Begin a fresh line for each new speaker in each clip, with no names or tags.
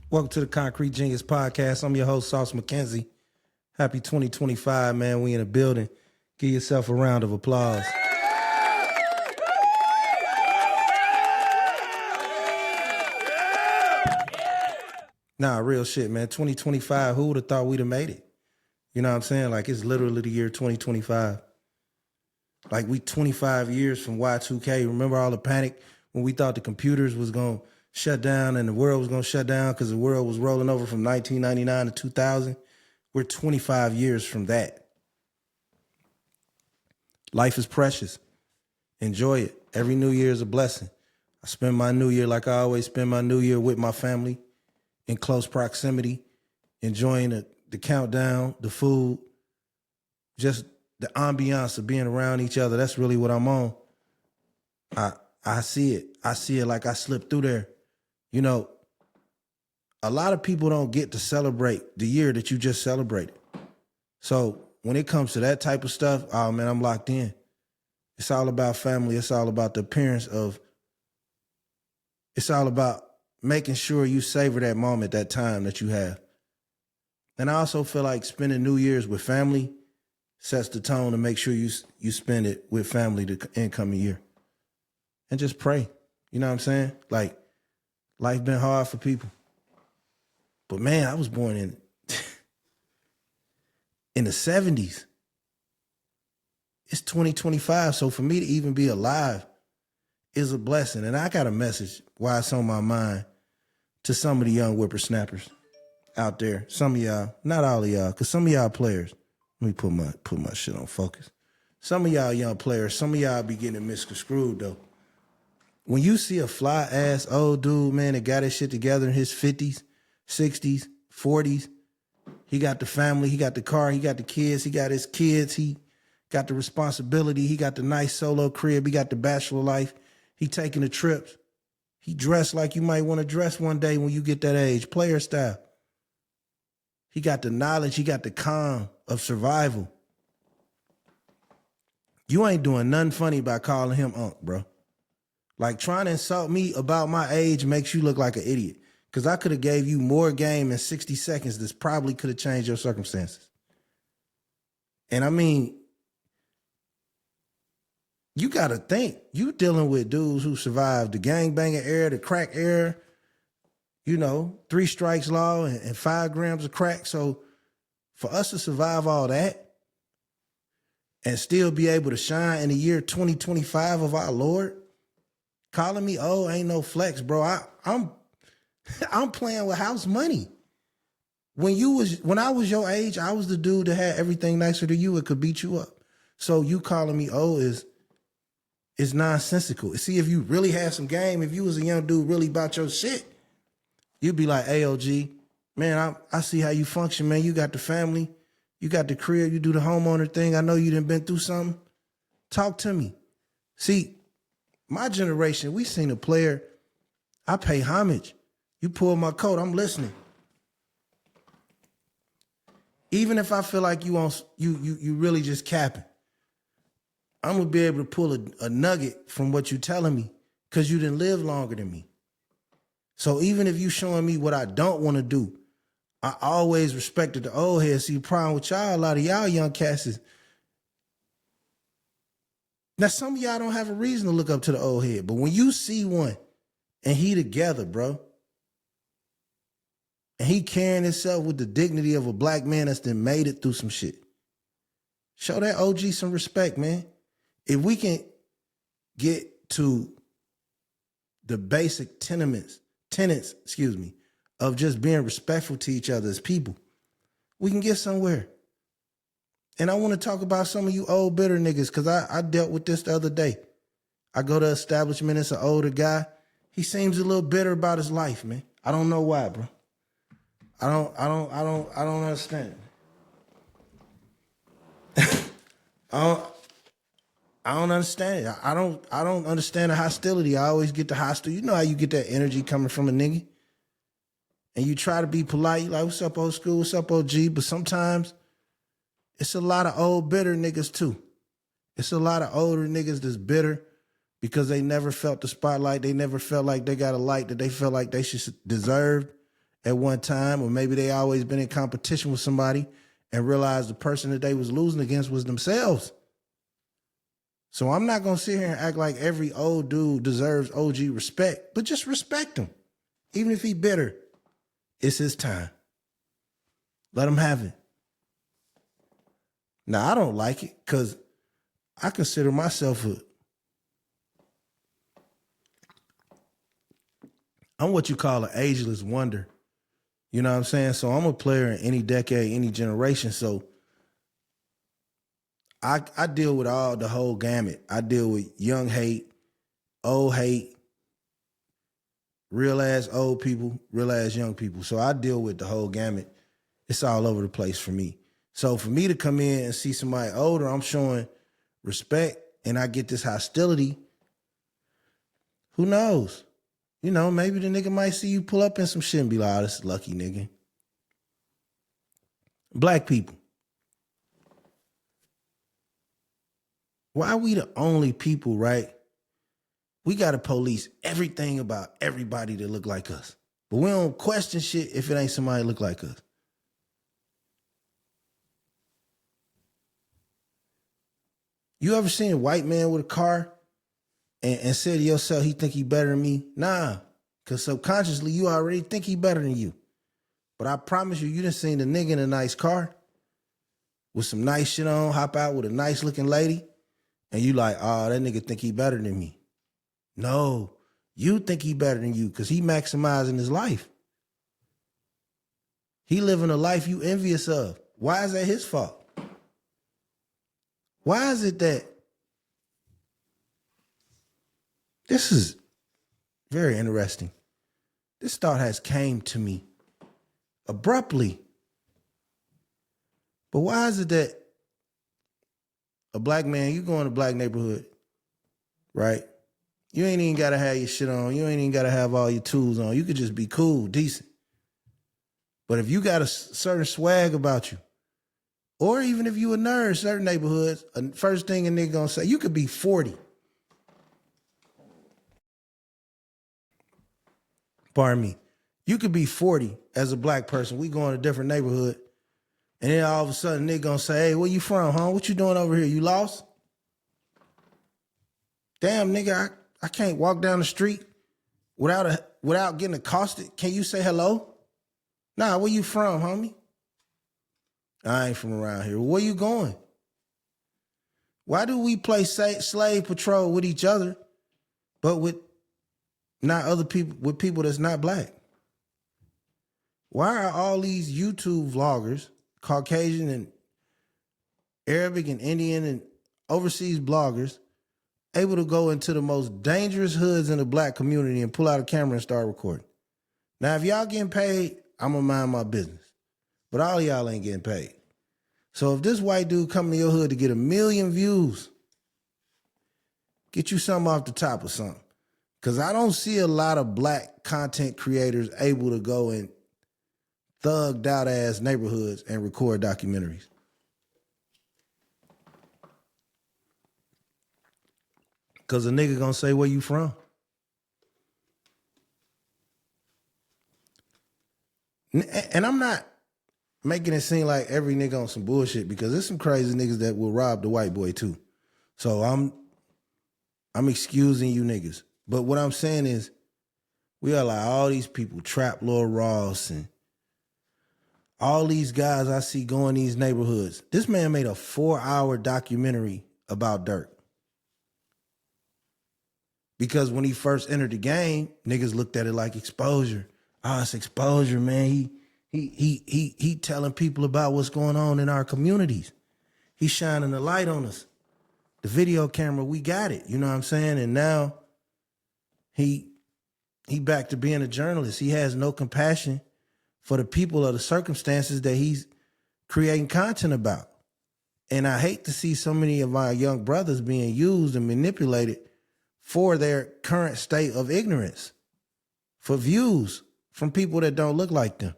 Welcome to the Concrete Genius Podcast. I'm your host, McKenzie. Happy 2025, man. We in the building. Give yourself a round of applause. Nah, real shit, man. 2025, who would have thought we'd have made it? You know what I'm saying? Like, it's literally the year 2025. Like, we 25 years from Y2K. Remember all the panic when we thought the computers was going to shut down and the world was going to shut down because the world was rolling over from 1999 to 2000. We're 25 years from that. Life is precious. Enjoy it. Every new year is a blessing. I spend my new year like I always spend my new year with my family in close proximity, enjoying the countdown, the food, just the ambiance of being around each other. That's really what I'm on. I see it. I see it like I slipped through there. You know, a lot of people don't get to celebrate the year that you just celebrated. So when it comes to that type of stuff, oh man, I'm locked in. It's all about family. It's all about the appearance of, it's all about making sure you savor that moment, that time that you have. And I also feel like spending New Year's with family sets the tone to make sure you spend it with family the incoming year. And just pray. You know what I'm saying? Like, life been hard for people. But man, I was born in the 70s. It's 2025, so for me to even be alive is a blessing. And I got a message while it's on my mind to some of the young whippersnappers out there. Some of y'all, not all of y'all, because some of y'all players, let me put my shit on focus. Some of y'all young players, some of y'all be getting misconstrued though. When you see a fly-ass old dude, man, that got his shit together in his 50s, 60s, 40s, he got the family, he got the car, he got the kids, he got his kids, he got the responsibility, he got the nice solo crib, he got the bachelor life, he taking the trips, he dressed like you might want to dress one day when you get that age, player style. He got the knowledge, he got the calm of survival. You ain't doing nothing funny by calling him Unc, bro. Like, trying to insult me about my age makes you look like an idiot. Because I could have gave you more game in 60 seconds that probably could have changed your circumstances. And I mean, you got to think. You dealing with dudes who survived the gangbanging era, the crack era, 3 strikes law and 5 grams of crack. So for us to survive all that and still be able to shine in the year 2025 of our Lord, calling me old ain't no flex, bro. I'm playing with house money. When I was your age, I was the dude that had everything nicer than you and could beat you up. So you calling me old is nonsensical. See, if you really had some game, if you was a young dude really about your shit, you'd be like, AOG, man, I see how you function, man. You got the family, you got the crib, you do the homeowner thing. I know you done been through something. Talk to me. See, my generation, we seen a player, I pay homage. You pull my coat, I'm listening. Even if I feel like you really just capping, I'm gonna be able to pull a nugget from what you telling me because you didn't live longer than me. So even if you showing me what I don't want to do, I always respected the old head. See, the problem with y'all, a lot of y'all young cats is, now some of y'all don't have a reason to look up to the old head, but when you see one and he together, bro, and he carrying himself with the dignity of a black man that's then made it through some shit, show that OG some respect, man. If we can get to the basic tenets, of just being respectful to each other as people, we can get somewhere. And I want to talk about some of you old bitter niggas because I dealt with this the other day. I go to establishment, it's an older guy. He seems a little bitter about his life, man. I don't know why, bro. I don't understand. I don't understand it. I don't understand the hostility. I always get the hostile. You know how you get that energy coming from a nigga? And you try to be polite, you like, what's up, old school? What's up, OG? But sometimes it's a lot of old bitter niggas too. It's a lot of older niggas that's bitter because they never felt the spotlight. They never felt like they got a light that they felt like they should deserve at one time, or maybe they always been in competition with somebody and realized the person that they was losing against was themselves. So I'm not going to sit here and act like every old dude deserves OG respect, but just respect him. Even if he bitter, it's his time. Let him have it. Now, I don't like it because I consider myself I'm what you call an ageless wonder. You know what I'm saying? So I'm a player in any decade, any generation. So I deal with the whole gamut. I deal with young hate, old hate, real ass old people, real ass young people. So I deal with the whole gamut. It's all over the place for me. So for me to come in and see somebody older, I'm showing respect and I get this hostility. Who knows? You know, maybe the nigga might see you pull up in some shit and be like, oh, this is lucky nigga. Black people. Why are we the only people, right? We got to police everything about everybody that look like us. But we don't question shit if it ain't somebody look like us. You ever seen a white man with a car and said to yourself, he think he better than me? Nah, because subconsciously you already think he better than you. But I promise you, you done seen a nigga in a nice car with some nice shit on, hop out with a nice looking lady, and you like, oh, that nigga think he better than me. No, you think he better than you because he maximizing his life. He living a life you envious of. Why is that his fault? Why is it that this is very interesting. This thought has came to me abruptly. But why is it that a black man, you go in a black neighborhood, right? You ain't even got to have your shit on. You ain't even got to have all your tools on. You could just be cool, decent. But if you got a certain swag about you, or even if you a nerd, certain neighborhoods, first thing a nigga gonna say, you could be 40. Pardon me. You could be 40 as a black person. We go in a different neighborhood. And then all of a sudden, nigga gonna say, hey, where you from, huh? What you doing over here? You lost? Damn, nigga, I can't walk down the street without getting accosted. Can you say hello? Nah, where you from, homie? I ain't from around here. Where you going? Why do we play slave patrol with each other, but with not other people, with people that's not black? Why are all these YouTube vloggers, Caucasian and Arabic and Indian and overseas bloggers, able to go into the most dangerous hoods in the black community and pull out a camera and start recording? Now, if y'all getting paid, I'm gonna mind my business. But all y'all ain't getting paid. So if this white dude come to your hood to get 1 million views, get you something off the top or something. Because I don't see a lot of black content creators able to go in thugged out ass neighborhoods and record documentaries. Because a nigga gonna say, where you from? And I'm not making it seem like every nigga on some bullshit, because there's some crazy niggas that will rob the white boy too. So I'm excusing you niggas. But what I'm saying is, we are like all these people, Trap Lord Ross and all these guys I see going these neighborhoods. This man made a 4-hour documentary about Dirk. Because when he first entered the game, niggas looked at it like exposure. Oh, it's exposure, man. He telling people about what's going on in our communities. He's shining the light on us. The video camera, we got it. You know what I'm saying? And now he back to being a journalist. He has no compassion for the people or the circumstances that he's creating content about. And I hate to see so many of our young brothers being used and manipulated for their current state of ignorance, for views from people that don't look like them.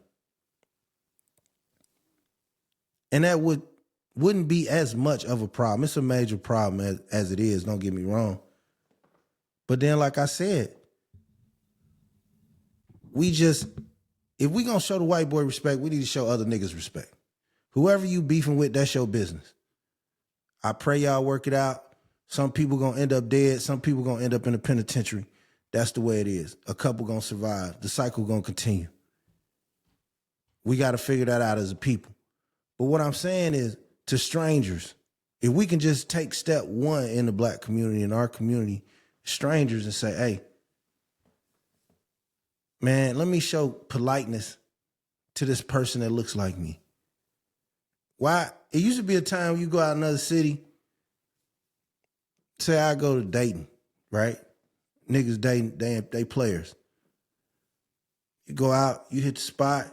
And that wouldn't be as much of a problem. It's a major problem as it is, don't get me wrong. But then, like I said, if we gonna show the white boy respect, we need to show other niggas respect. Whoever you beefing with, that's your business. I pray y'all work it out. Some people gonna end up dead. Some people gonna end up in the penitentiary. That's the way it is. A couple gonna survive. The cycle gonna continue. We gotta figure that out as a people. But what I'm saying is, to strangers, if we can just take step one in the black community, in our community, strangers, and say, hey, man, let me show politeness to this person that looks like me. Why? It used to be a time when you go out in another city, say I go to Dayton, right? Niggas dating, they players. You go out, you hit the spot,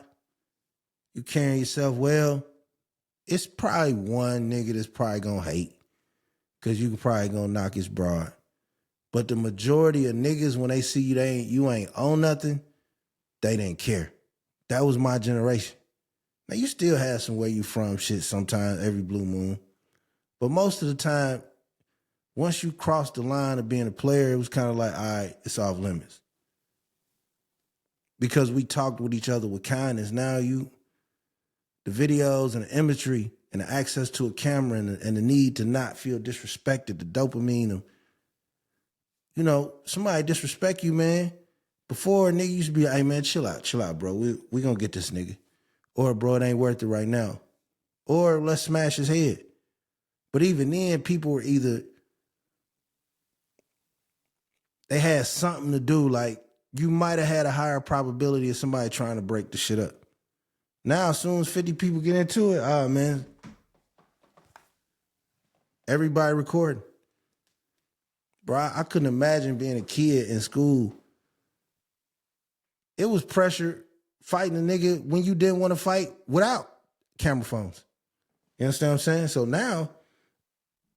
you carrying yourself well, it's probably one nigga that's probably gonna hate because you probably gonna knock his broad. But the majority of niggas, when they see you ain't own nothing, they didn't care. That was my generation. Now, you still have some where you from shit sometimes, every blue moon. But most of the time, once you cross the line of being a player, it was kind of like, all right, it's off limits. Because we talked with each other with kindness. Now the videos and the imagery and the access to a camera and the need to not feel disrespected, the dopamine of, somebody disrespect you, man. Before, a nigga used to be like, hey, man, chill out, bro. We gonna get this nigga. Or, bro, it ain't worth it right now. Or, let's smash his head. But even then, people were either, they had something to do, like, you might have had a higher probability of somebody trying to break the shit up. Now, as soon as 50 people get into it, man, everybody recording. Bro, I couldn't imagine being a kid in school. It was pressure fighting a nigga when you didn't want to fight without camera phones. You understand what I'm saying? So now,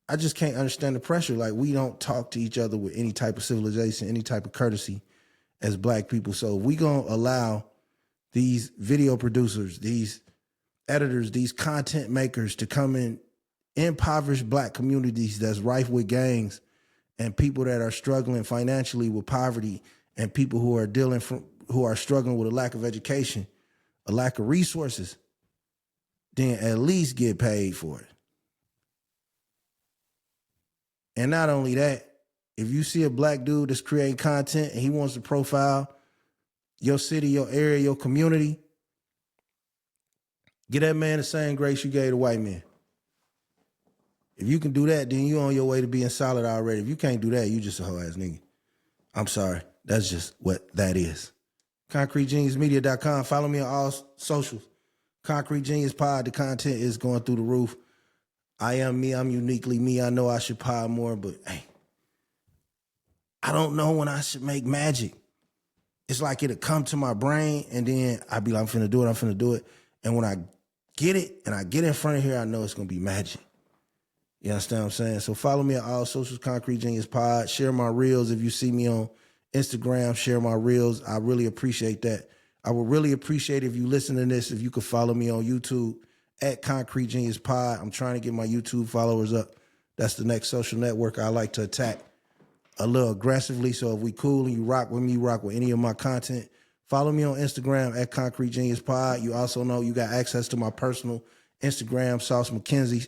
I just can't understand the pressure. Like, we don't talk to each other with any type of civilization, any type of courtesy as black people. So we gonna allow these video producers, these editors, these content makers to come in impoverished black communities that's rife with gangs and people that are struggling financially with poverty and people who are struggling with a lack of education, a lack of resources, then at least get paid for it. And not only that, if you see a black dude that's creating content and he wants to profile your city, your area, your community, give that man the same grace you gave the white man. If you can do that, then you on your way to being solid already. If you can't do that, you just a hoe ass nigga. I'm sorry. That's just what that is. ConcreteGeniusMedia.com. Follow me on all socials. Concrete Genius Pod. The content is going through the roof. I am me. I'm uniquely me. I know I should pod more, but hey, I don't know when I should make magic. It's like it'll come to my brain and then I'd be like, I'm finna do it. And when I get it and I get in front of here, I know it's gonna be magic. You understand what I'm saying? So follow me on all socials, Concrete Genius Pod. Share my reels. If you see me on Instagram, share my reels. I really appreciate that. I would really appreciate if you listen to this, if you could follow me on YouTube at Concrete Genius Pod. I'm trying to get my YouTube followers up. That's the next social network I like to attack a little aggressively. So if we cool and you rock with me, rock with any of my content, follow me on Instagram at Concrete Genius Pod. You also know you got access to my personal Instagram, Sauce McKenzie,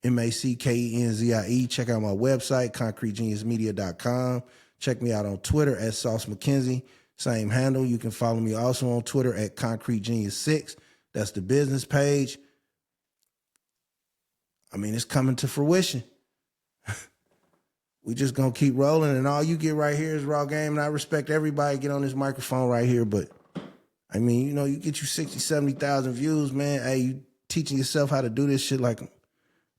SAUCE_MACKENZIE. Check out my website, ConcreteGeniusMedia.com. Check me out on Twitter at Sauce McKenzie. Same handle. You can follow me also on Twitter at Concrete Genius 6. That's the business page. I mean, it's coming to fruition. We just gonna keep rolling, and all you get right here is raw game. And I respect everybody get on this microphone right here, but I mean, you get you 60, 70,000 views, man. Hey, teaching yourself how to do this shit like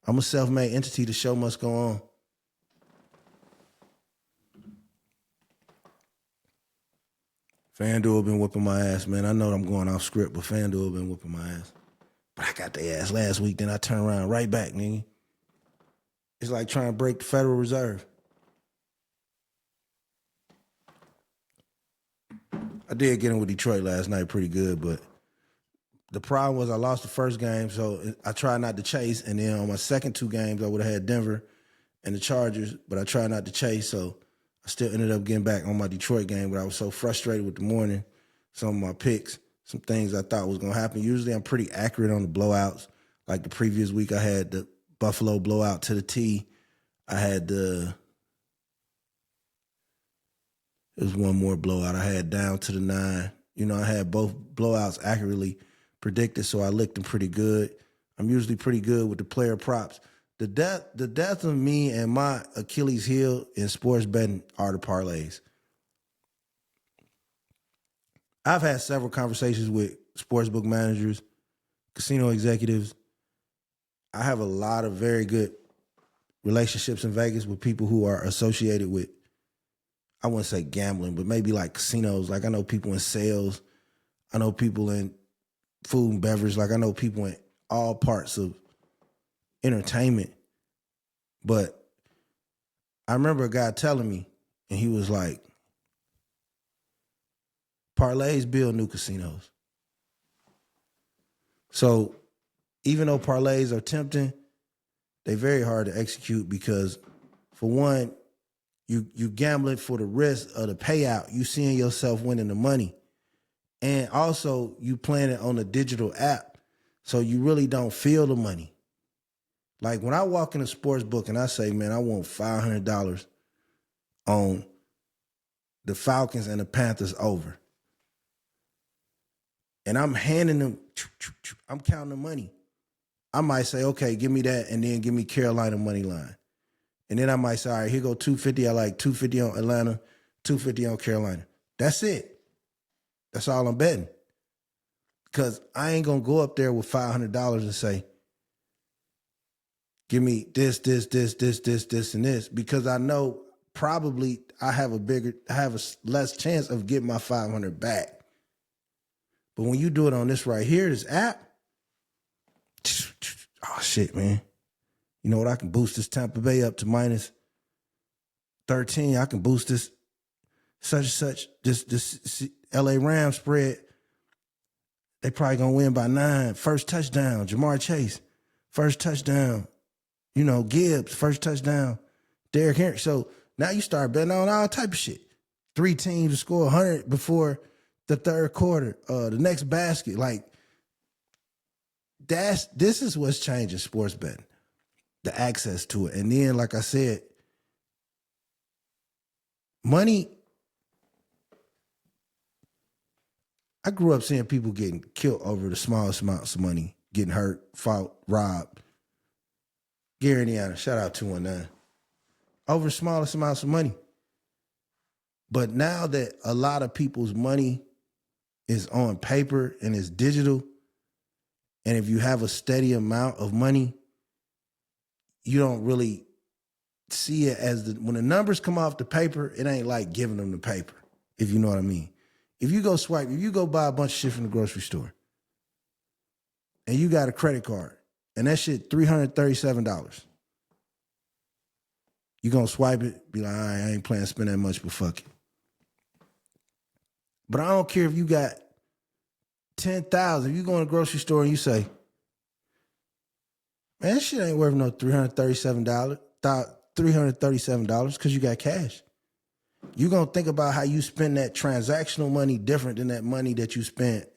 I'm a self-made entity. The show must go on. FanDuel been whooping my ass, man. I know I'm going off script, but FanDuel been whooping my ass. But I got their ass last week, then I turn around right back, nigga. It's like trying to break the Federal Reserve. I did get in with Detroit last night pretty good, but the problem was I lost the first game, so I tried not to chase. And then on my second two games, I would have had Denver and the Chargers, but I tried not to chase, so I still ended up getting back on my Detroit game, but I was so frustrated with the morning, some of my picks, some things I thought was going to happen. Usually I'm pretty accurate on the blowouts. Like the previous week, I had the Buffalo blowout to the T. I had it was one more blowout. I had down to the 9. You know, I had both blowouts accurately predicted, so I licked them pretty good. I'm usually pretty good with the player props. The death of me and my Achilles heel in sports betting are the parlays. I've had several conversations with sportsbook managers, casino executives. I have a lot of very good relationships in Vegas with people who are associated with, I wouldn't say gambling, but maybe like casinos. Like I know people in sales. I know people in food and beverage. Like I know people in all parts of entertainment. But I remember a guy telling me, and he was like, parlays build new casinos. So even though parlays are tempting, they're very hard to execute because, for one, you gambling for the risk of the payout. You seeing yourself winning the money. And also, you playing it on a digital app, so you really don't feel the money. Like when I walk in a sports book and I say, man, I want $500 on the Falcons and the Panthers over. And I'm handing them, I'm counting the money. I might say, okay, give me that and then give me Carolina money line. And then I might say, all right, here go 250. I like 250 on Atlanta, 250 on Carolina. That's it. That's all I'm betting. Because I ain't going to go up there with $500 and say, give me this, and this, because I know probably I have a less chance of getting my 500 back. But when you do it on this right here, this app, oh shit, man. You know what? I can boost this Tampa Bay up to minus 13. I can boost this such and such, this LA Rams spread. They probably gonna win by 9. First touchdown, Jamar Chase. First touchdown, Gibbs. First touchdown, Derrick Henry. So now you start betting on all type of shit. 3 teams to score 100 before the third quarter. The next basket, like this is what's changing sports betting, the access to it. And then, like I said, money. I grew up seeing people getting killed over the smallest amounts of money, getting hurt, fought, robbed. Gary, Indiana, shout out 219. Over the smallest amounts of money. But now that a lot of people's money is on paper and is digital, and if you have a steady amount of money, you don't really see it as when the numbers come off the paper, it ain't like giving them the paper, if you know what I mean. If you go buy a bunch of shit from the grocery store and you got a credit card and that shit $337, you gonna swipe it, be like, all right, I ain't planning to spend that much, but fuck it. But I don't care if you got 10,000. If you go in a grocery store and you say, man, that shit ain't worth no $337 because you got cash. You're going to think about how you spend that transactional money different than that money that you spent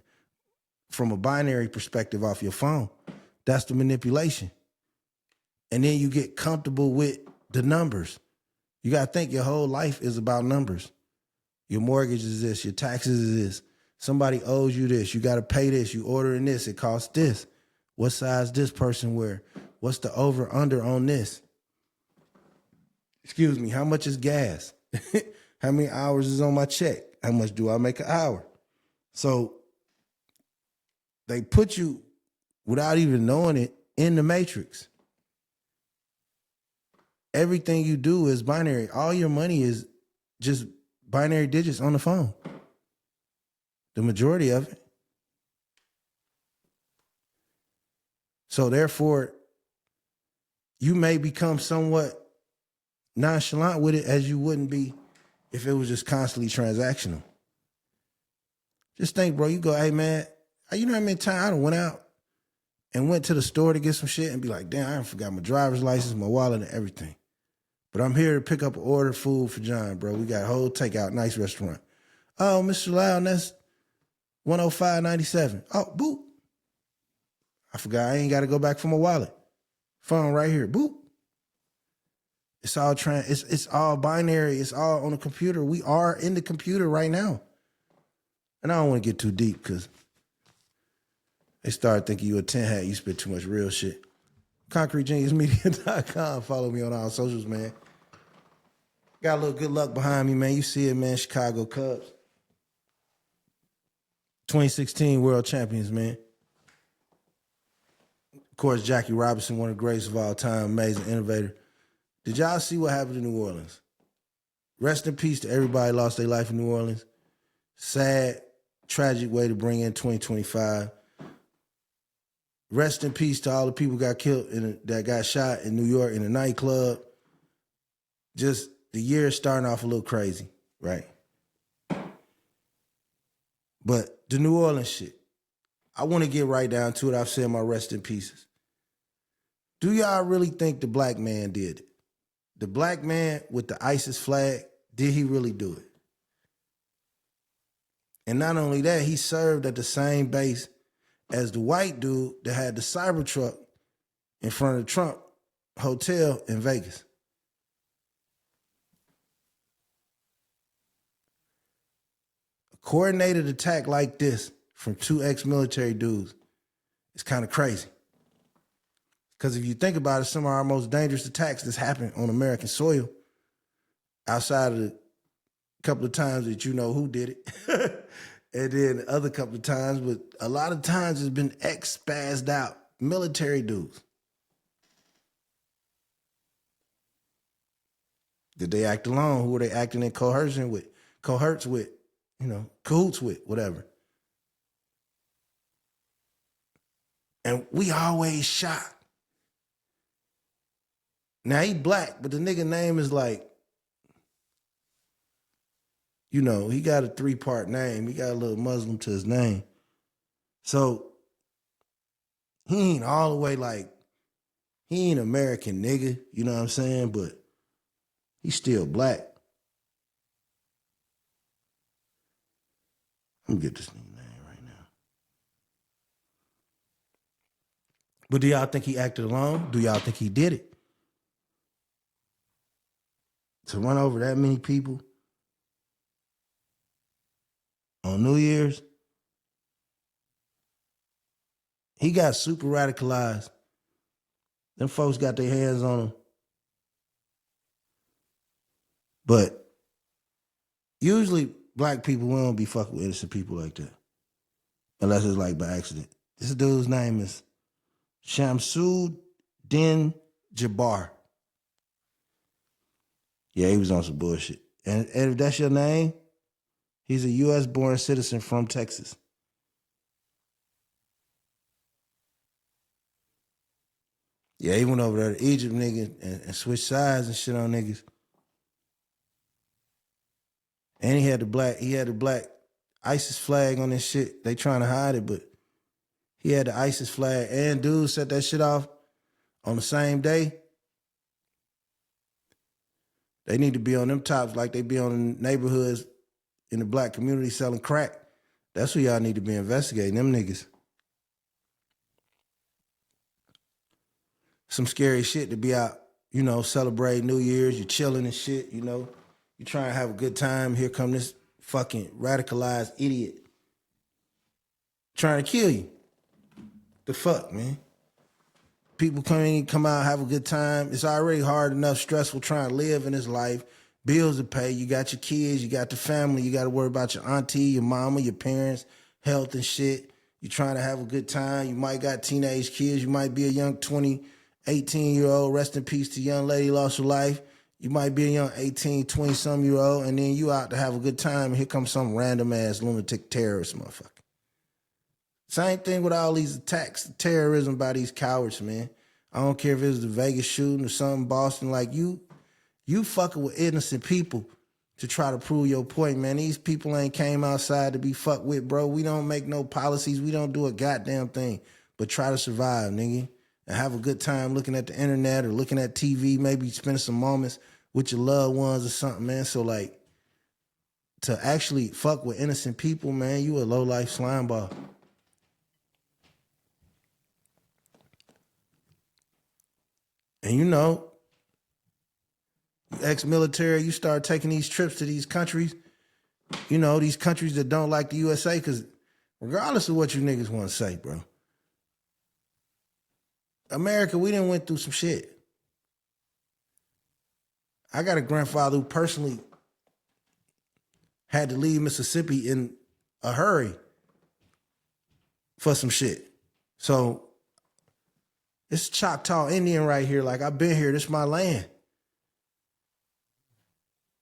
from a binary perspective off your phone. That's the manipulation. And then you get comfortable with the numbers. You got to think your whole life is about numbers. Your mortgage is this, your taxes is this. Somebody owes you this, you got to pay this, you ordering this, it costs this. What size this person wear? What's the over under on this? Excuse me, how much is gas? How many hours is on my check? How much do I make an hour? So they put you without even knowing it in the matrix. Everything you do is binary. All your money is just binary digits on the phone. The majority of it. So therefore, you may become somewhat nonchalant with it as you wouldn't be if it was just constantly transactional. Just think, bro, you go, hey man, you know how many times I done went out and went to the store to get some shit and be like, damn, I forgot my driver's license, my wallet, and everything. But I'm here to pick up an order of food for John, bro. We got a whole takeout, nice restaurant. Oh, Mr. Loud, that's 105.97. Oh, boop. I forgot I ain't got to go back for my wallet. Phone right here, boop. It's all it's all binary. It's all on the computer. We are in the computer right now. And I don't want to get too deep because they start thinking you a 10 hat. You spit too much real shit. ConcreteGeniusMedia.com. Follow me on all socials, man. Got a little good luck behind me, man. You see it, man. Chicago Cubs. 2016 world champions, man. Of course, Jackie Robinson, one of the greatest of all time, amazing innovator. Did y'all see what happened in New Orleans? Rest in peace to everybody who lost their life in New Orleans. Sad, tragic way to bring in 2025. Rest in peace to all the people got killed that got shot in New York in a nightclub. Just the year is starting off a little crazy, right? But the New Orleans shit, I want to get right down to it. I've said my rest in pieces. Do y'all really think the black man did it? The black man with the ISIS flag, did he really do it? And not only that, he served at the same base as the white dude that had the Cybertruck in front of the Trump Hotel in Vegas. A coordinated attack like this from two ex-military dudes is kind of crazy. Because if you think about it, some of our most dangerous attacks that's happened on American soil, outside of the couple of times that you know who did it, and then the other couple of times, but a lot of times it's been ex-spazzed out military dudes. Did they act alone? Who were they acting in coercion with? Cahoots with, whatever. And we always shot. Now he black, but the nigga name is like, he got a 3-part name. He got a little Muslim to his name. So he ain't all the way like, he ain't American nigga, you know what I'm saying? But he's still black. Let me get this nigga name right now. But do y'all think he acted alone? Do y'all think he did it? To run over that many people on New Year's? He got super radicalized. Them folks got their hands on him. But usually black people, we don't be fucking with innocent people like that. Unless it's like by accident. This dude's name is Shamsuddin Jabbar. Yeah, he was on some bullshit. And if that's your name, he's a U.S.-born citizen from Texas. Yeah, he went over there to Egypt, nigga, and switched sides and shit on niggas. And he had the black ISIS flag on this shit. They trying to hide it, but he had the ISIS flag, and dude set that shit off on the same day. They need to be on them tops like they be on the neighborhoods in the black community selling crack. That's who y'all need to be investigating, them niggas. Some scary shit to be out, celebrating New Year's, you chilling and shit, you trying to have a good time. Here come this fucking radicalized idiot trying to kill you. The fuck, man? People come out, have a good time. It's already hard enough, stressful trying to live in this life. Bills to pay. You got your kids, you got the family. You got to worry about your auntie, your mama, your parents, health and shit. You trying to have a good time. You might got teenage kids. You might be a young 18-year-old. Rest in peace to young lady lost her life. You might be a young 18, 20-some-year-old, and then you out to have a good time, and here comes some random-ass lunatic terrorist motherfucker. Same thing with all these attacks, terrorism by these cowards, man. I don't care if it was the Vegas shooting or something, Boston. Like, you fucking with innocent people to try to prove your point, man. These people ain't came outside to be fucked with, bro. We don't make no policies. We don't do a goddamn thing but try to survive, nigga, and have a good time looking at the internet or looking at TV, maybe spending some moments with your loved ones or something, man. So, like, to actually fuck with innocent people, man, you a low-life slime ball. And you know, ex-military, you start taking these trips to these countries, you know, these countries that don't like the USA, because regardless of what you niggas want to say, bro, America, we done went through some shit. I got a grandfather who personally had to leave Mississippi in a hurry for some shit. So it's Choctaw Indian right here. Like, I've been here. This is my land.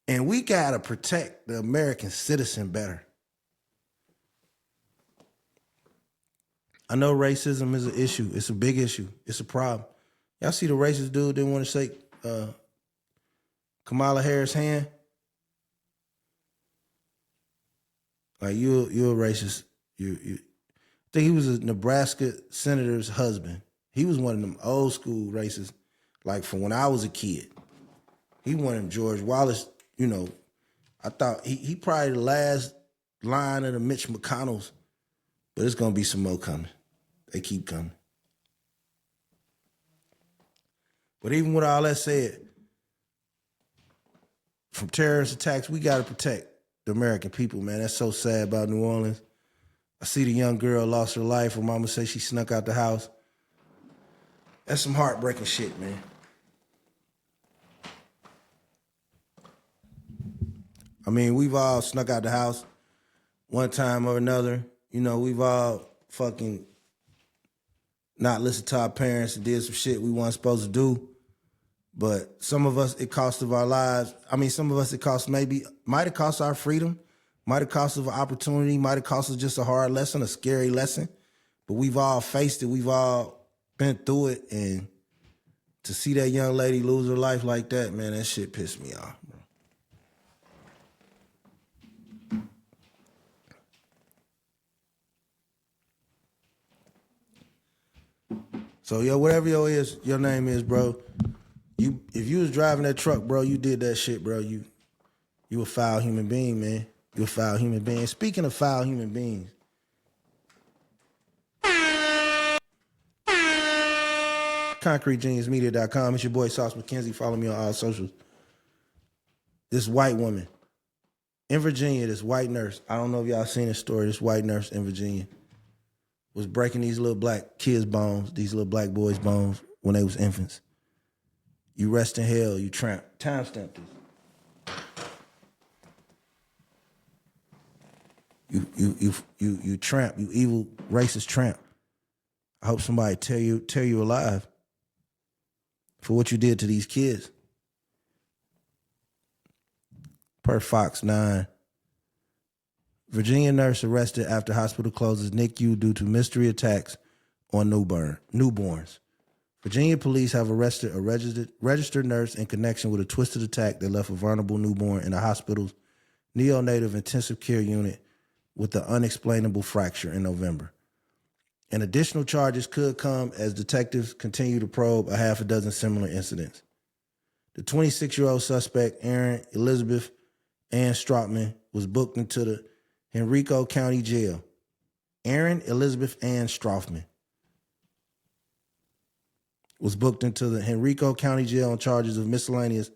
And we got to protect the American citizen better. I know racism is an issue. It's a big issue. It's a problem. Y'all see the racist dude didn't want to shake Kamala Harris' hand? Like, you a racist. You I think he was a Nebraska senator's husband. He was one of them old school racists, like from when I was a kid. He one of them George Wallace, you know. I thought he probably the last line of the Mitch McConnells, but it's gonna be some more coming. They keep coming. But even with all that said, from terrorist attacks, we gotta protect the American people, man. That's so sad about New Orleans. I see the young girl lost her life. Her mama said she snuck out the house. That's some heartbreaking shit, man. I mean, we've all snuck out the house one time or another. You know, we've all fucking not listened to our parents and did some shit we weren't supposed to do. But some of us, it cost of our lives. I mean, some of us, it cost might have cost our freedom, might have cost us an opportunity, might have cost us just a hard lesson, a scary lesson. But we've all faced it. We've all been through it. And to see that young lady lose her life like that, man, that shit pissed me off, bro. So, yo, whatever your name is, bro, if you was driving that truck, bro, you did that shit, bro. You a foul human being, man. You a foul human being. Speaking of foul human beings, ConcreteGeniusMedia.com. It's your boy Sauce McKenzie. Follow me on all socials. This white woman in Virginia, this white nurse, I don't know if y'all seen this story, this white nurse in Virginia was breaking these little black kids' bones, these little black boys' bones when they was infants. You rest in hell, you tramp. Timestamp this. You tramp, you evil racist tramp. I hope somebody tear you alive for what you did to these kids. Per Fox 9. Virginia nurse arrested after hospital closes NICU due to mystery attacks on newborns. Virginia police have arrested a registered nurse in connection with a twisted attack that left a vulnerable newborn in the hospital's neonatal intensive care unit with an unexplainable fracture in November. And additional charges could come as detectives continue to probe a half a dozen similar incidents. The 26-year-old suspect, Erin Elizabeth Ann Strothman, was booked into the Henrico County Jail. Erin Elizabeth Ann Strothman was booked into the Henrico County Jail on charges of miscellaneous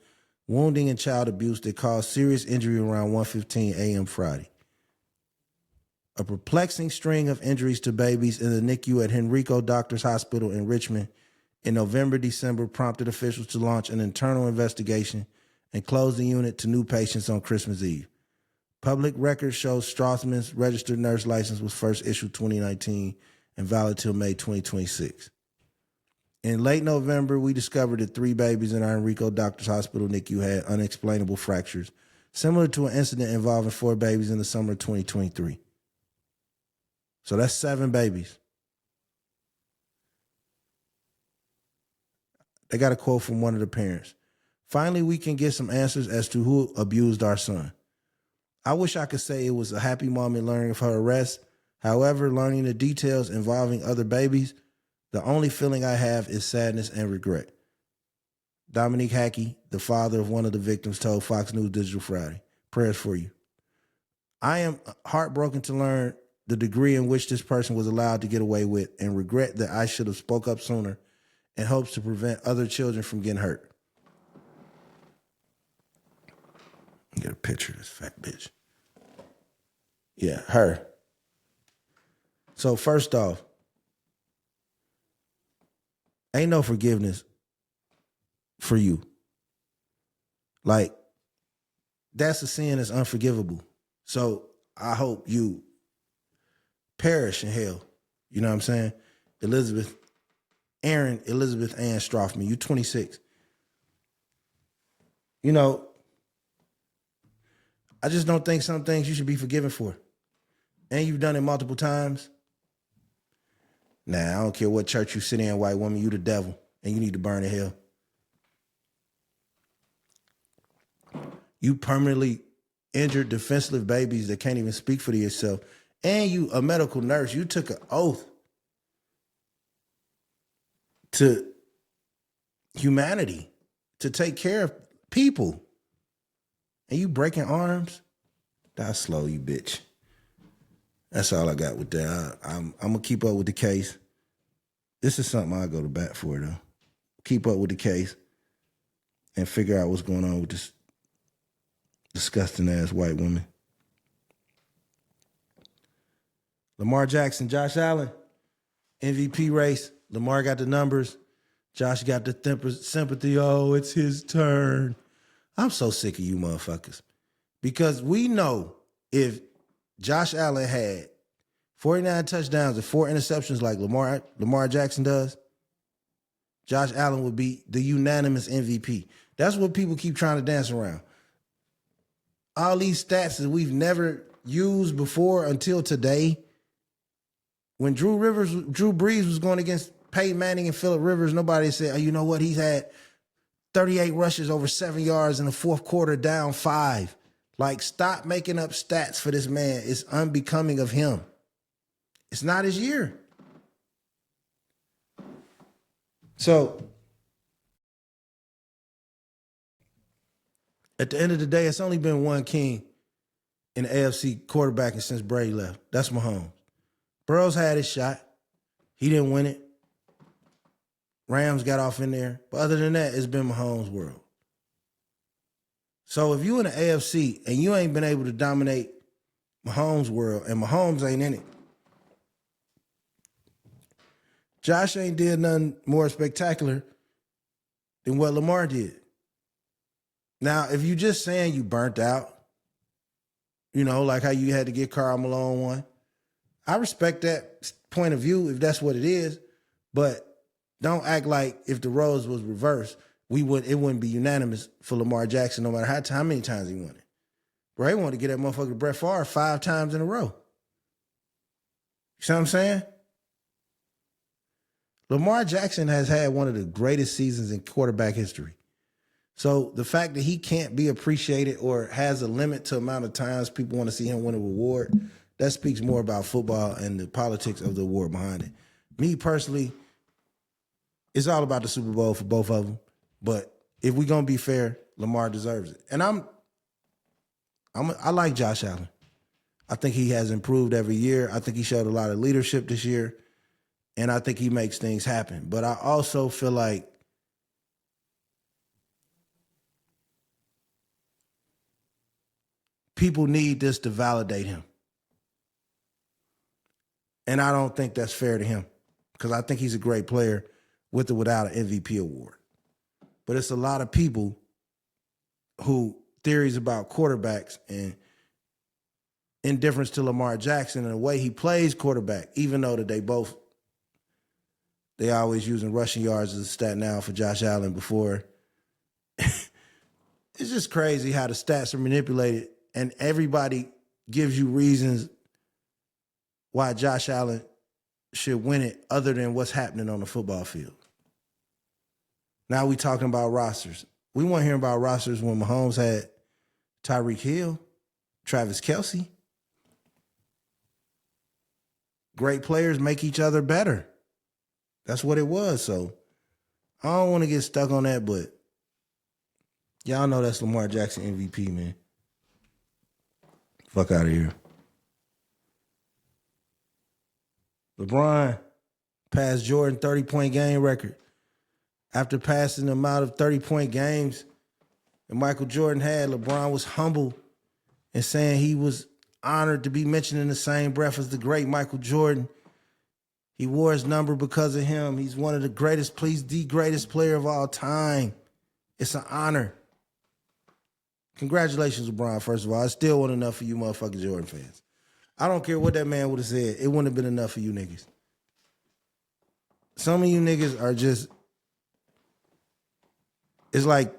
wounding and child abuse that caused serious injury around 1:15 a.m. Friday. A perplexing string of injuries to babies in the NICU at Henrico Doctors Hospital in Richmond in November-December prompted officials to launch an internal investigation and close the unit to new patients on Christmas Eve. Public record shows Strothman's registered nurse license was first issued 2019 and valid till May 2026. In late November, we discovered that 3 babies in our Enrico Doctors Hospital NICU had unexplainable fractures, similar to an incident involving 4 babies in the summer of 2023. So that's 7 babies. They got a quote from one of the parents. Finally, we can get some answers as to who abused our son. I wish I could say it was a happy moment learning of her arrest. However, learning the details involving other babies, the only feeling I have is sadness and regret. Dominique Hackey, the father of one of the victims, told Fox News Digital Friday. Prayers for you. I am heartbroken to learn the degree in which this person was allowed to get away with and regret that I should have spoke up sooner in hopes to prevent other children from getting hurt. Get a picture of this fat bitch. Yeah, her. So first off, ain't no forgiveness for you. Like, that's a sin that's unforgivable. So I hope you perish in hell. You know what I'm saying? Elizabeth Ann Strothman, you 26. You know, I just don't think some things you should be forgiven for. And you've done it multiple times. Nah, I don't care what church you sit in, white woman, you the devil, and you need to burn in hell. You permanently injured, defenseless babies that can't even speak for yourself. And you, a medical nurse, you took an oath to humanity, to take care of people. And you breaking arms? That's slow, you bitch. That's all I got with that. I'm going to keep up with the case. This is something I'll go to bat for, though. Keep up with the case and figure out what's going on with this disgusting-ass white woman. Lamar Jackson, Josh Allen, MVP race. Lamar got the numbers. Josh got the sympathy. Oh, it's his turn. I'm so sick of you motherfuckers. Because we know if Josh Allen had 49 touchdowns and 4 interceptions like Lamar Jackson does, Josh Allen would be the unanimous MVP. That's what people keep trying to dance around. All these stats that we've never used before until today. When Drew Brees was going against Peyton Manning and Phillip Rivers, nobody said, oh, you know what? He's had 38 rushes over 7 yards in the fourth quarter, down 5. Like, stop making up stats for this man. It's unbecoming of him. It's not his year. So, at the end of the day, it's only been one king in the AFC quarterbacking since Brady left. That's Mahomes. Burrow's had his shot. He didn't win it. Rams got off in there. But other than that, it's been Mahomes' world. So if you in the AFC and you ain't been able to dominate Mahomes' world and Mahomes ain't in it, Josh ain't did nothing more spectacular than what Lamar did. Now, if you just saying you burnt out, you know, like how you had to get Karl Malone one, I respect that point of view if that's what it is, but don't act like if the roles was reversed, it wouldn't be unanimous for Lamar Jackson no matter how many times he won it. Bro, he wanted to get that motherfucker to Brett Favre 5 times in a row. You see what I'm saying? Lamar Jackson has had one of the greatest seasons in quarterback history. So the fact that he can't be appreciated or has a limit to amount of times people want to see him win a reward, that speaks more about football and the politics of the award behind it. Me personally, it's all about the Super Bowl for both of them. But if we're going to be fair, Lamar deserves it. And I like Josh Allen. I think he has improved every year. I think he showed a lot of leadership this year. And I think he makes things happen. But I also feel like people need this to validate him. And I don't think that's fair to him because I think he's a great player with or without an MVP award. But it's a lot of people who theories about quarterbacks and indifference to Lamar Jackson and the way he plays quarterback, even though that they always using rushing yards as a stat now for Josh Allen before. It's just crazy how the stats are manipulated and everybody gives you reasons why Josh Allen should win it other than what's happening on the football field. Now we talking about rosters. We weren't hearing about rosters when Mahomes had Tyreek Hill, Travis Kelce. Great players make each other better. That's what it was. So I don't want to get stuck on that, but y'all know that's Lamar Jackson MVP, man. Fuck out of here. LeBron passed Jordan 30-point game record. After passing the amount of 30-point games that Michael Jordan had, LeBron was humble and saying he was honored to be mentioned in the same breath as the great Michael Jordan. He wore his number because of him. He's one of the greatest, please, the greatest player of all time. It's an honor. Congratulations, LeBron, first of all. It still wasn't enough for you motherfucking Jordan fans. I don't care what that man would have said. It wouldn't have been enough for you niggas. Some of you niggas are just, it's like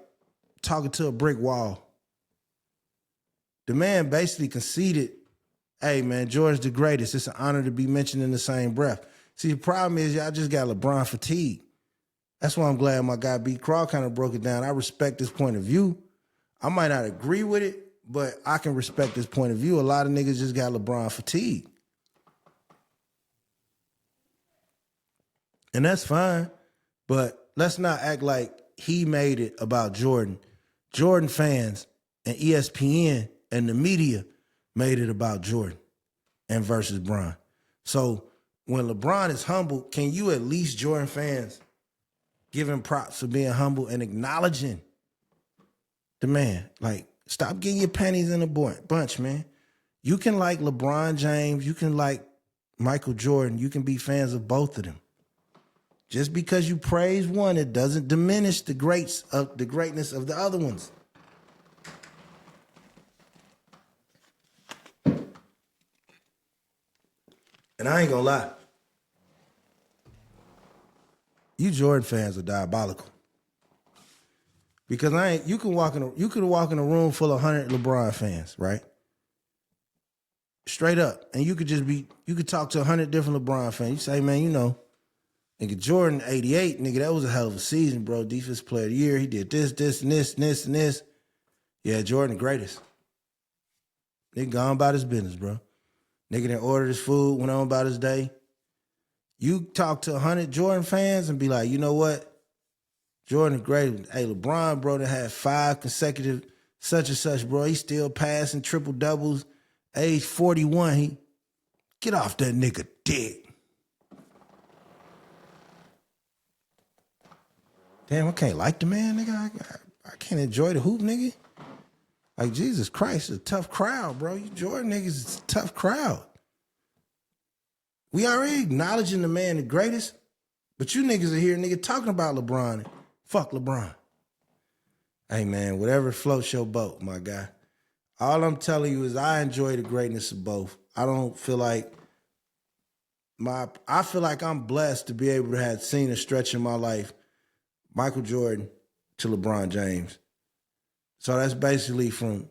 talking to a brick wall. The man basically conceded, hey, man, Jordan's the greatest. It's an honor to be mentioned in the same breath. See, the problem is y'all just got LeBron fatigue. That's why I'm glad my guy B. Craw kind of broke it down. I respect his point of view. I might not agree with it, but I can respect his point of view. A lot of niggas just got LeBron fatigue. And that's fine, but let's not act like he made it about Jordan. Jordan fans and ESPN and the media made it about Jordan and versus Bron. So when LeBron is humble, can you at least, Jordan fans, give him props for being humble and acknowledging the man? Like, stop getting your panties in a bunch, man. You can like LeBron James, you can like Michael Jordan, you can be fans of both of them. Just because you praise one, it doesn't diminish the greatness of the other ones. And I ain't gonna lie, you Jordan fans are diabolical. Because you could walk in a room full of 100 LeBron fans, right? Straight up. And you could talk to 100 different LeBron fans. You say, man, you know, nigga, Jordan 88, nigga, that was a hell of a season, bro. Defensive player of the year. He did this, and this, and this, and this. Yeah, Jordan the greatest. Nigga gone about his business, bro. Nigga that ordered his food, went on about his day. You talk to 100 Jordan fans and be like, you know what? Jordan the greatest. Hey, LeBron, bro, that had 5 consecutive such and such, bro. He's still passing triple doubles. Age 41, get off that nigga dick. Damn, I can't like the man, nigga. I can't enjoy the hoop, nigga. Like, Jesus Christ, it's a tough crowd, bro. You Jordan niggas, it's a tough crowd. We already acknowledging the man the greatest, but you niggas are here, nigga, talking about LeBron. Fuck LeBron. Hey, man, whatever floats your boat, my guy. All I'm telling you is I enjoy the greatness of both. I don't feel like I feel like I'm blessed to be able to have seen a stretch in my life, Michael Jordan to LeBron James. So that's basically from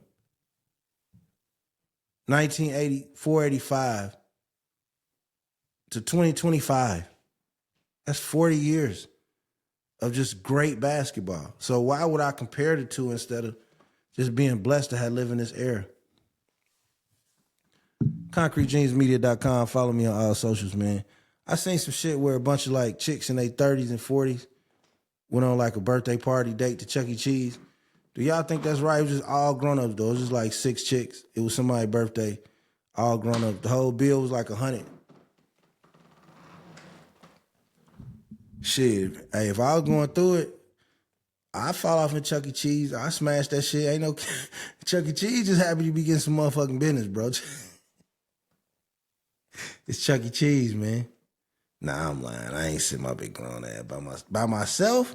1984-85 to 2025. That's 40 years of just great basketball. So why would I compare the two instead of just being blessed to have lived in this era? ConcreteJeansMedia.com. Follow me on all socials, man. I seen some shit where a bunch of like chicks in their 30s and 40s went on like a birthday party date to Chuck E. Cheese. Do y'all think that's right? It was just all grown-ups, though. It was just like 6 chicks. It was somebody's birthday, all grown-up. The whole bill was like 100. Shit, hey, if I was going through it, I'd fall off in Chuck E. Cheese. I smash that shit. Ain't no Chuck E. Cheese just happy to be getting some motherfucking business, bro. It's Chuck E. Cheese, man. Nah, I'm lying. I ain't sitting my big grown ass by myself.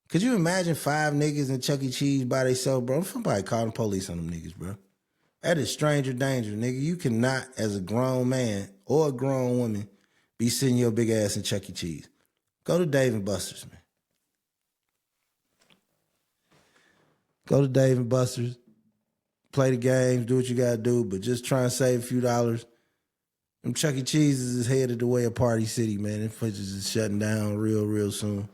Could you imagine 5 niggas in Chuck E. Cheese by themselves, bro? Somebody call the police on them niggas, bro. That is stranger danger, nigga. You cannot, as a grown man or a grown woman, be sitting your big ass in Chuck E. Cheese. Go to Dave and Buster's, man. Go to Dave and Buster's. Play the games, do what you gotta do, but just try and save a few dollars. Them Chuck E. Cheese's is headed the way of Party City, man. Them places is shutting down real soon.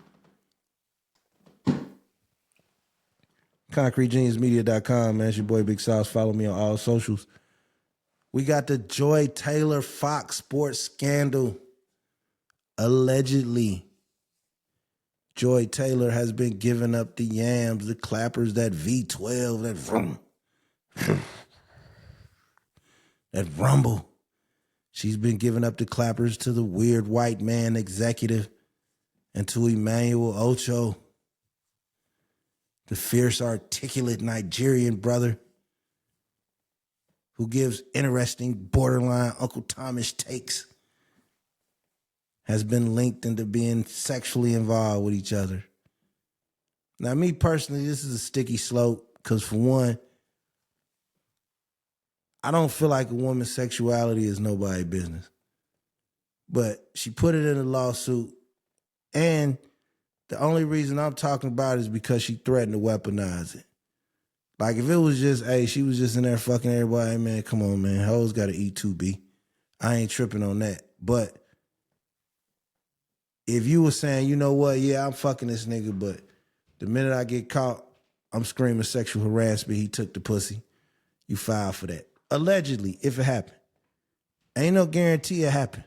ConcreteGeniusMedia.com, man. It's your boy Big Sauce. Follow me on all socials. We got the Joy Taylor Fox Sports scandal. Allegedly, Joy Taylor has been giving up the yams, the clappers, that V12, that vroom, that rumble. She's been giving up the clappers to the weird white man executive and to Emmanuel Ocho, the fierce, articulate Nigerian brother who gives interesting, borderline Uncle Thomas takes, has been linked into being sexually involved with each other. Now, me personally, this is a sticky slope because, for one, I don't feel like a woman's sexuality is nobody's business. But she put it in a lawsuit, and the only reason I'm talking about it is because she threatened to weaponize it. Like, if it was just, hey, she was just in there fucking everybody, man, come on, man. Hoes got to eat 2B. I ain't tripping on that. But if you were saying, you know what, yeah, I'm fucking this nigga, but the minute I get caught, I'm screaming sexual harassment, he took the pussy, you file for that. Allegedly, if it happened. Ain't no guarantee it happened.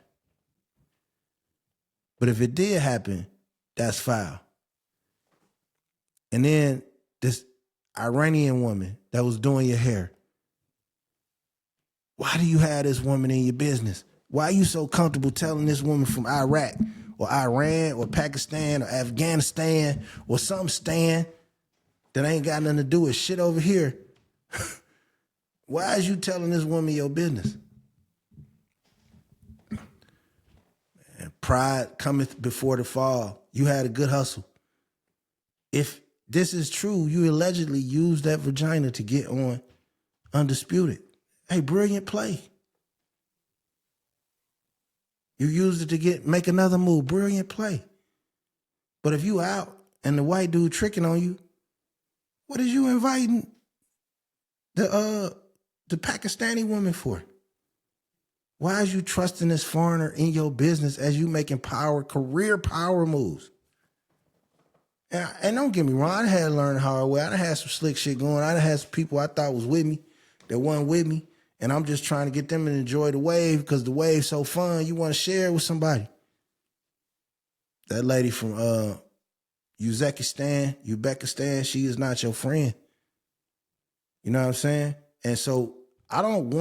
But if it did happen, that's foul. And then this Iranian woman that was doing your hair. Why do you have this woman in your business? Why are you so comfortable telling this woman from Iraq or Iran or Pakistan or Afghanistan or some stan that ain't got nothing to do with shit over here? Why is you telling this woman your business? Man, pride cometh before the fall. You had a good hustle. If this is true, you allegedly used that vagina to get on Undisputed. Hey, brilliant play. You used it to make another move. Brilliant play. But if you out and the white dude tricking on you, what is you inviting the Pakistani woman for? Why is you trusting this foreigner in your business as you making career power moves? And don't get me wrong, I had to learn the hard way. I had some slick shit going. I had some people I thought was with me that wasn't with me. And I'm just trying to get them to enjoy the wave because the wave's so fun. You want to share it with somebody. That lady from Uzbekistan, she is not your friend. You know what I'm saying? And so I don't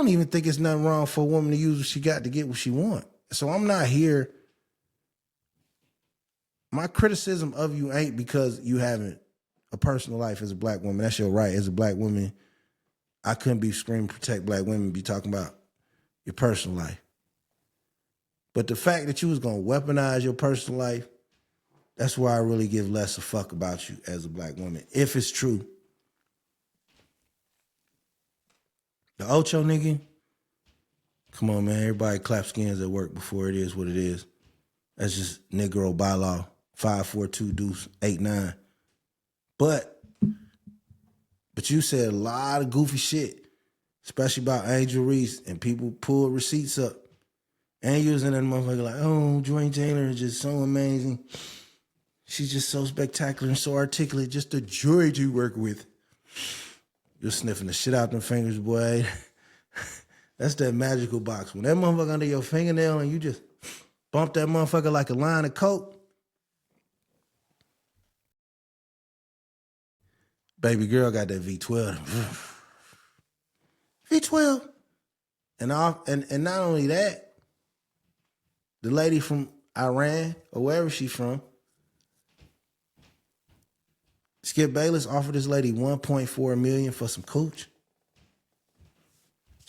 even think it's nothing wrong for a woman to use what she got to get what she want. So I'm not here. My criticism of you ain't because you haven't a personal life as a black woman. That's your right. As a black woman, I couldn't be screaming protect black women, be talking about your personal life. But the fact that you was going to weaponize your personal life, that's why I really give less a fuck about you as a black woman, if it's true. The Ocho nigga, come on, man. Everybody clap skins at work before it is what it is. That's just Negro bylaw, 542 deuce 89. But you said a lot of goofy shit, especially about Angel Reese, and people pulled receipts up. And using that motherfucker like, oh, Joy Taylor is just so amazing. She's just so spectacular and so articulate, just a joy to work with. You're sniffing the shit out them fingers, boy. That's that magical box. When that motherfucker under your fingernail and you just bump that motherfucker like a line of coke, baby girl got that V12. V12. And not only that, the lady from Iran or wherever she's from, Skip Bayless offered this lady $1.4 million for some cooch.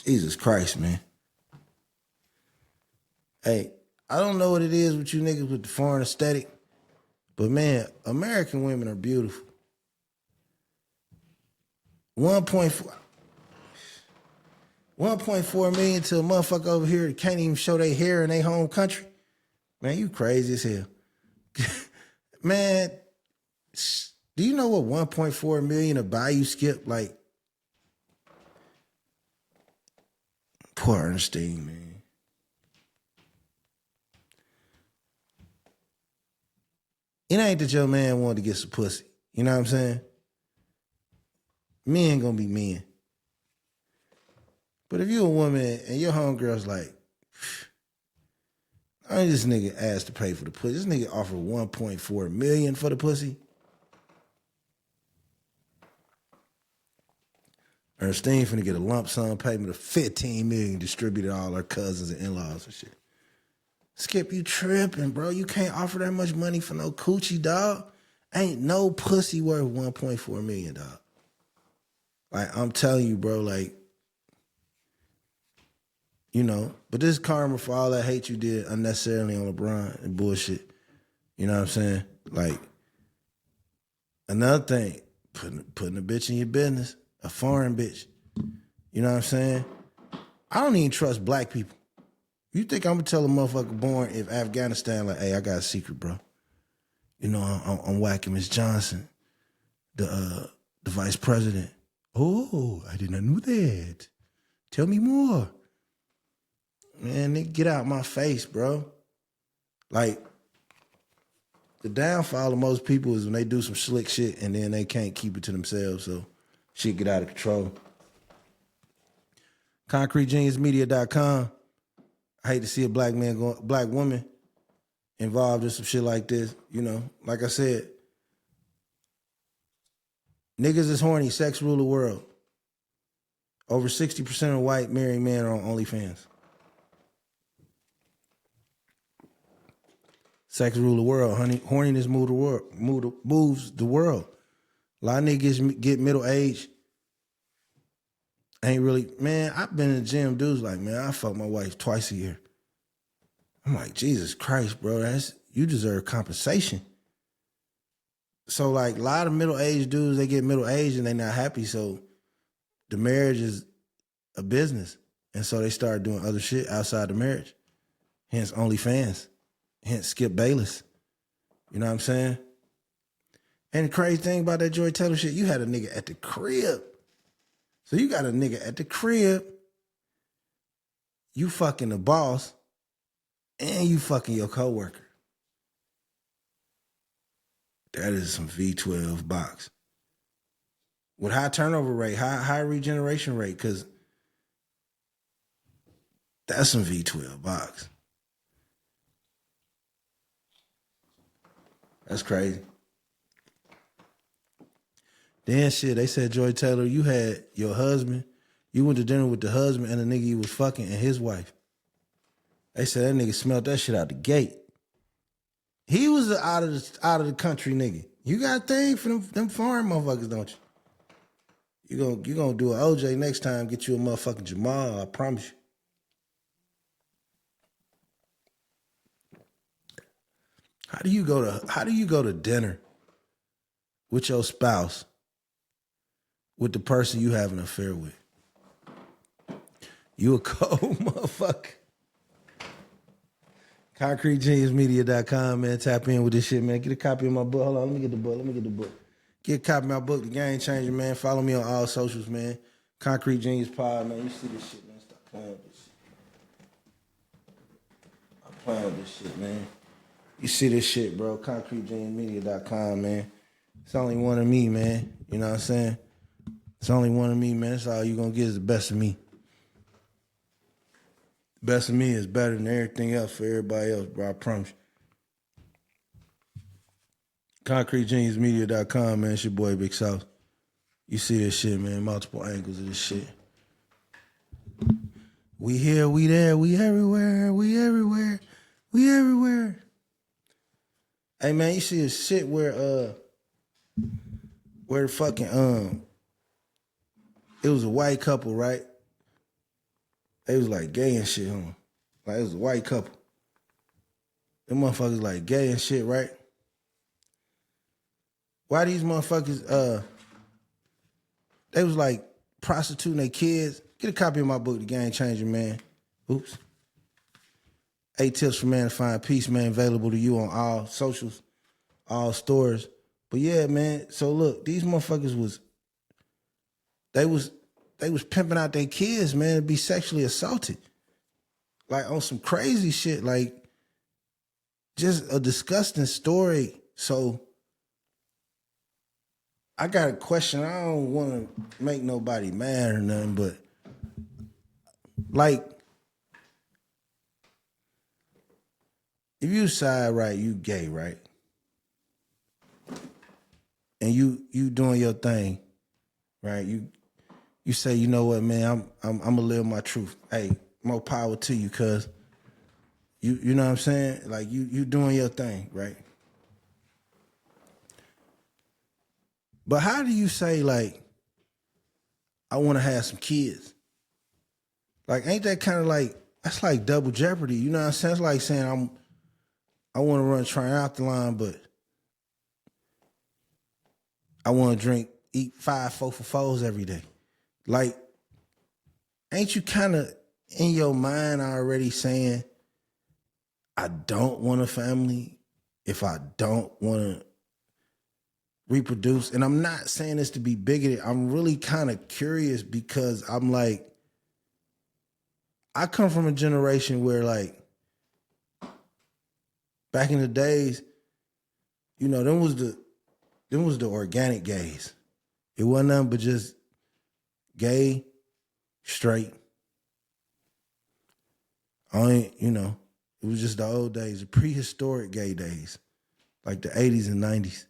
Jesus Christ, man. Hey, I don't know what it is with you niggas with the foreign aesthetic, but man, American women are beautiful. 1.4 million to a motherfucker over here that can't even show their hair in their home country. Man, you crazy as hell. Man, do you know what 1.4 million to buy you, Skip? Like, poor Ernestine, man. It ain't that your man wanted to get some pussy. You know what I'm saying? Men gonna be men. But if you a woman and your homegirl's like, I mean, this nigga asked to pay for the pussy. This nigga offered 1.4 million for the pussy. Ernestine finna get a lump sum payment of 15 million distributed to all her cousins and in-laws and shit. Skip, you tripping, bro. You can't offer that much money for no coochie, dog. Ain't no pussy worth 1.4 million, dog. Like, I'm telling you, bro, like, you know, but this karma for all that hate you did unnecessarily on LeBron and bullshit. You know what I'm saying? Like, another thing, putting a bitch in your business, a foreign bitch. You know what I'm saying? I don't even trust black people. You think I'm gonna tell a motherfucker born in Afghanistan, like, hey, I got a secret, bro. You know, I'm whacking Miss Johnson, the vice president. Oh, I did not know that. Tell me more. Man, nigga, get out my face, bro. Like, the downfall of most people is when they do some slick shit and then they can't keep it to themselves, so shit get out of control. ConcreteGeniusMedia.com. I hate to see a black woman involved in some shit like this. You know, like I said, niggas is horny. Sex rule the world. Over 60% of white married men are on OnlyFans. Sex rule the world, honey. Horniness moves the world. A lot of niggas get middle age. Ain't really, man, I've been in the gym, dudes like, man, I fuck my wife twice a year. I'm like, Jesus Christ, bro, you deserve compensation. So like a lot of middle-aged dudes, they get middle-aged and they not happy, so the marriage is a business. And so they start doing other shit outside the marriage. Hence OnlyFans. Hence Skip Bayless. You know what I'm saying? And the crazy thing about that Joy Taylor shit, you had a nigga at the crib. So you got a nigga at the crib, you fucking the boss, and you fucking your coworker. That is some V12 box. With high turnover rate, high regeneration rate, because that's some V12 box. That's crazy. Then shit, they said, Joy Taylor, you had your husband, you went to dinner with the husband and the nigga you was fucking and his wife. They said that nigga smelled that shit out the gate. He was out of the country nigga. You got a thing for them foreign motherfuckers, don't you? You gonna do an OJ next time, get you a motherfucking Jamal, I promise you. How do you go to dinner with your spouse with the person you have an affair with? You a cold motherfucker. ConcreteGeniusMedia.com, man. Tap in with this shit, man. Get a copy of my book. Hold on, let me get the book. Get a copy of my book, The Game Changer, man. Follow me on all socials, man. Concrete Genius Pod, man. You see this shit, man. Stop playing with this shit. I'm playing with this shit, man. You see this shit, bro. ConcreteGeniusMedia.com, man. It's only one of me, man. You know what I'm saying? It's only one of me, man. That's all you gonna get is the best of me. The best of me is better than everything else for everybody else, bro. I promise you. ConcreteGeniusMedia.com, man. It's your boy, Big South. You see this shit, man. Multiple angles of this shit. We here, we there, we everywhere, we everywhere, we everywhere. Hey, man, you see this shit where the fucking, it was a white couple, right? They was like gay and shit, huh? Like it was a white couple. Them motherfuckers like gay and shit, right? Why these motherfuckers, they was like prostituting their kids. Get a copy of my book, The Game Changer, man. Oops. 8 tips for man to find peace, man. Available to you on all socials, all stores. But yeah, man. So look, these motherfuckers was pimping out their kids, man, to be sexually assaulted. Like on some crazy shit, like just a disgusting story. So I got a question. I don't want to make nobody mad or nothing, but like, if you decide, right, you gay, right? And you doing your thing, right? You say, you know what, man, I'm gonna live my truth. Hey, more power to you, cuz you know what I'm saying? Like you doing your thing, right? But how do you say, like, I want to have some kids? Like, ain't that kind of like, that's like double jeopardy, you know what I'm saying? It's like saying I want to run triathlon, but I want to eat 5 4 for 4s every day. Like, ain't you kind of in your mind already saying, I don't want a family if I don't want to reproduce? And I'm not saying this to be bigoted. I'm really kind of curious because I'm like, I come from a generation where, like, back in the days, you know, them was the organic gays. It wasn't nothing but just gay, straight. You know, it was just the old days, the prehistoric gay days, like the 80s and 90s.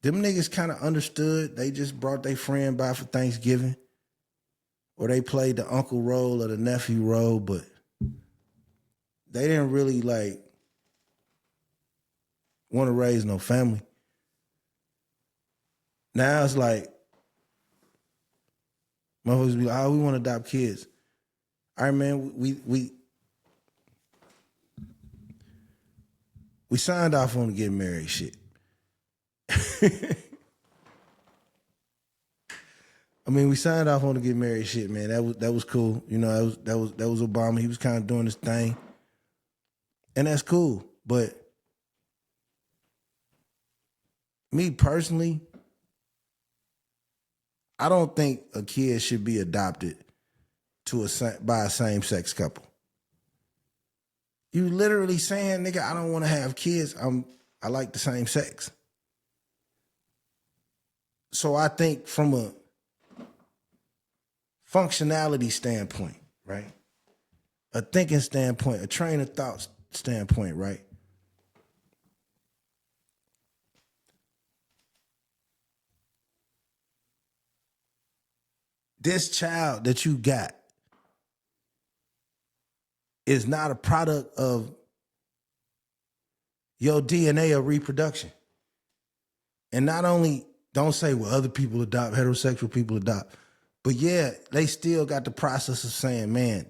Them niggas kind of understood. They just brought their friend by for Thanksgiving, or they played the uncle role or the nephew role, but they didn't really, like, want to raise no family. Now it's like, motherfuckers be like, oh, we want to adopt kids. All right, man, we signed off on to get married, shit. I mean, we signed off on to get married, shit, man. That was cool. You know, that was Obama. He was kind of doing his thing, and that's cool. But me personally, I don't think a kid should be adopted by a same-sex couple. You literally saying, nigga, I don't want to have kids. I like the same sex. So I think from a functionality standpoint, right? A thinking standpoint, a train of thought standpoint, right? This child that you got is not a product of your DNA or reproduction. And not only, don't say, well, other people adopt, heterosexual people adopt, but yeah, they still got the process of saying, man,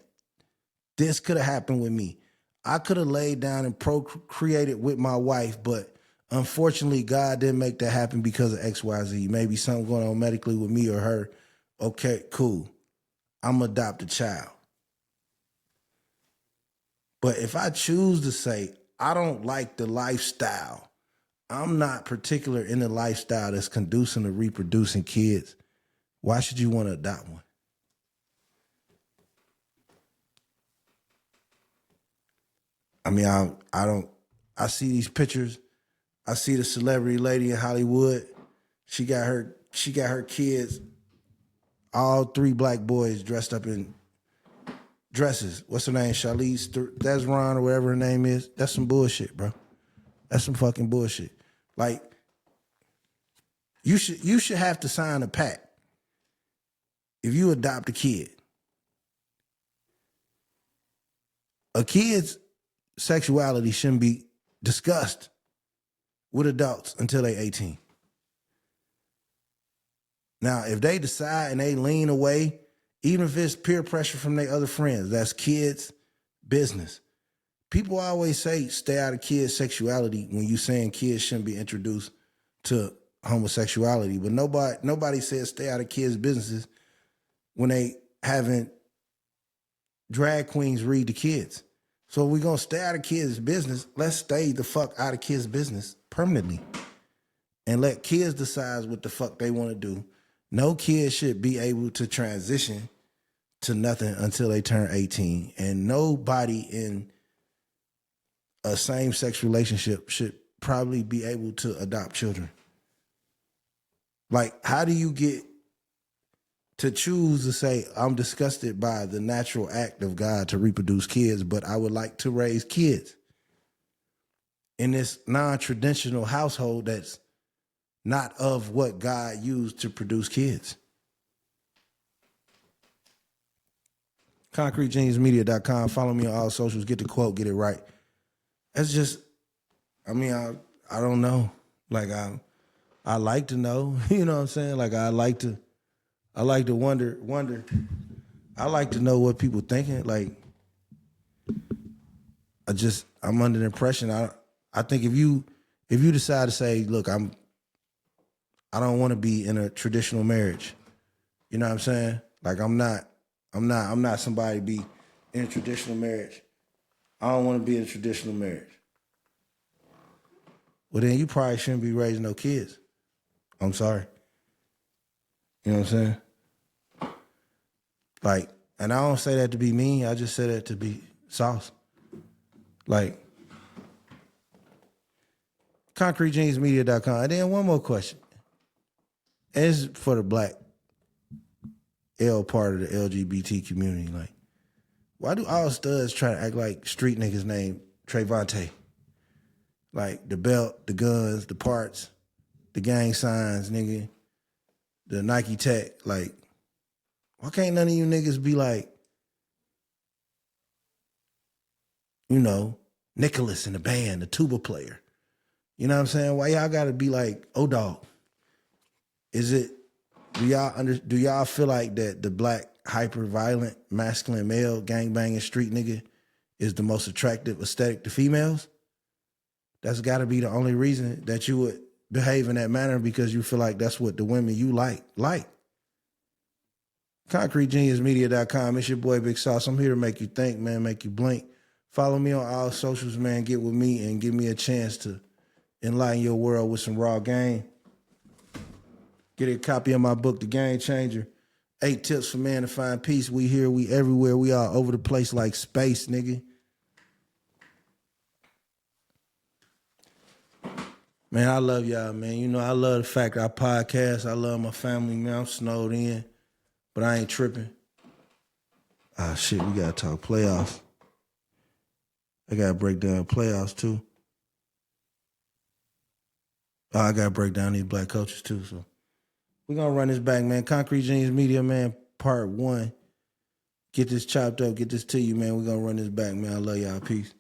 this could have happened with me. I could have laid down and procreated with my wife, but unfortunately, God didn't make that happen because of XYZ. Maybe something going on medically with me or her. Okay, cool. I'm going to adopt a child. But if I choose to say, I don't like the lifestyle, I'm not particular in the lifestyle that's conducive to reproducing kids, why should you want to adopt one? I mean, I see these pictures. I see the celebrity lady in Hollywood. She got her kids, all 3 black boys dressed up in dresses. What's her name? Charlize Theron or whatever her name is. That's some bullshit, bro. That's some fucking bullshit. Like, you should have to sign a pact if you adopt a kid. A kid's sexuality shouldn't be discussed with adults until they're 18. Now, if they decide and they lean away, even if it's peer pressure from their other friends, that's kids' business. People always say stay out of kids' sexuality when you saying kids shouldn't be introduced to homosexuality, but nobody said stay out of kids' businesses when they having drag queens read to kids. So if we're gonna stay out of kids' business, let's stay the fuck out of kids' business permanently. And let kids decide what the fuck they want to do. No kid should be able to transition to nothing until they turn 18. And nobody in a same-sex relationship should probably be able to adopt children. Like, how do you get to choose to say, I'm disgusted by the natural act of God to reproduce kids, but I would like to raise kids in this non-traditional household that's not of what God used to produce kids? ConcreteGeniusMedia.com. Follow me on all socials. Get the quote. Get it right. That's just, I mean, I don't know. Like, I like to know. You know what I'm saying? Like, I like to wonder. I like to know what people thinking. Like, I'm under the impression. I think if you decide to say, look, I don't want to be in a traditional marriage. You know what I'm saying? Like, I'm not somebody to be in a traditional marriage. I don't want to be in a traditional marriage. Well, then you probably shouldn't be raising no kids. I'm sorry. You know what I'm saying? Like, and I don't say that to be mean. I just say that to be sauce. Like, ConcreteGeniusMedia.com. And then one more question. And it's for the black L part of the LGBT community. Like, why do all studs try to act like street niggas named Trayvonte? Like, the belt, the guns, the parts, the gang signs, nigga, the Nike tech. Like, why can't none of you niggas be like, you know, Nicholas in the band, the tuba player? You know what I'm saying? Why y'all gotta be like O-Dog? Do y'all feel like that the black, hyper-violent, masculine male, gang-banging street nigga is the most attractive aesthetic to females? That's gotta be the only reason that you would behave in that manner, because you feel like that's what the women you like. ConcreteGeniusMedia.com. It's your boy Big Sauce. I'm here to make you think, man, make you blink. Follow me on all socials, man. Get with me and give me a chance to enlighten your world with some raw game. Get a copy of my book, The Game Changer. 8 tips for man to find peace. We here, we everywhere. We all over the place like space, nigga. Man, I love y'all, man. You know, I love the fact that I podcast. I love my family, man. I'm snowed in, but I ain't tripping. Ah, shit, we got to talk playoffs. I got to break down playoffs, too. Oh, I got to break down these black coaches, too, so. We're going to run this back, man. Concrete Genius Media, man, part 1. Get this chopped up. Get this to you, man. We're going to run this back, man. I love y'all. Peace.